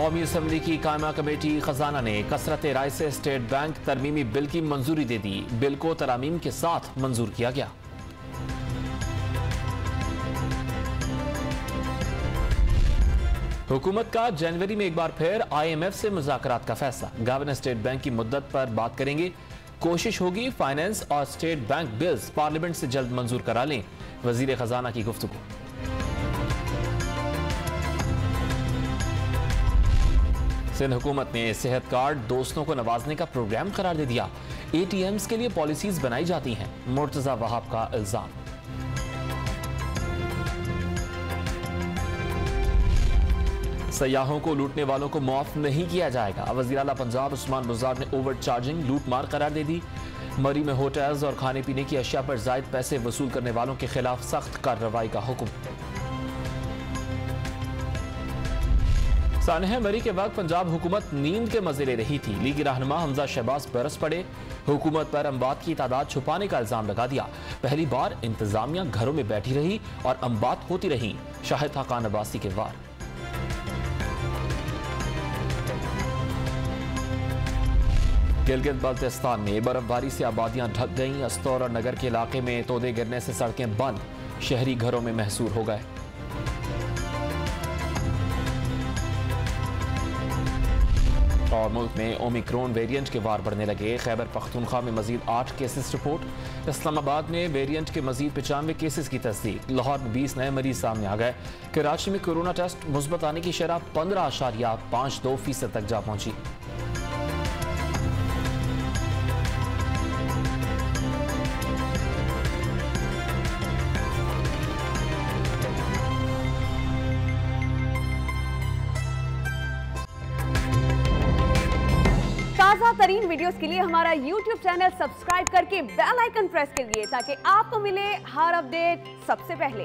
कौमी असम्बली की कायमा कमेटी खजाना ने कसरत राय से स्टेट बैंक तरमीमी बिल की मंजूरी दे दी। बिल को तरामीम के साथ मंजूर किया गया। हुकूमत का जनवरी में एक बार फिर IMF से मुज़ाकरात का फैसला। गवर्नर स्टेट बैंक की मुद्दत पर बात करेंगे। कोशिश होगी फाइनेंस और स्टेट बैंक बिल्स पार्लियामेंट से जल्द मंजूर करा लें। वजीर खजाना की गुफ्तगू। सिंध हुकूमत ने सेहत कार्ड दोस्तों को नवाजने का प्रोग्राम करार दे दिया। ATMs के लिए पॉलिसीज बनाई जाती हैं, मुर्तजा वहाब का इल्जाम। सयाहों को लूटने वालों को माफ नहीं किया जाएगा। वज़ीर आला पंजाब उस्मान बुज़दार ने ओवर चार्जिंग लूट मार करार दे दी। मरी में होटल्स और खाने पीने की अशिया पर जायद पैसे वसूल करने वालों के खिलाफ सख्त कार्रवाई का हुक्म। सानह मरी के वक्त पंजाब हुकूमत नींद के मजे ले रही थी। लीगी रहनुमा हमजा शहबाज बरस पड़े। हुकूमत पर अमवात की तादाद छुपाने का इल्जाम लगा दिया। पहली बार इंतजामिया घरों में बैठी रही और अमवात होती रही। शाहिद खाकान अब्बासी के वार। गिलगित बल्तिस्तान में बर्फबारी से आबादियां ढक गईं। अस्तौर और नगर के इलाके में तोदे गिरने से सड़कें बंद। शहरी घरों में महसूर हो गए। और मुल्क में ओमिक्रॉन वेरिएंट के वार बढ़ने लगे। खैबर पख्तूनख्वा में मजीद 8 केसेस रिपोर्ट। इस्लामाबाद में वेरिएंट के मजीद 95 केसेस की तस्दीक। लाहौर में 20 नए मरीज सामने आ गए। कराची में कोरोना टेस्ट मुस्बत आने की शरह 15.52% तक जा पहुंची। ताज़ा तरीन वीडियोस के लिए हमारा YouTube चैनल सब्सक्राइब करके बेल आइकन प्रेस करिए ताकि आपको मिले हर अपडेट सबसे पहले।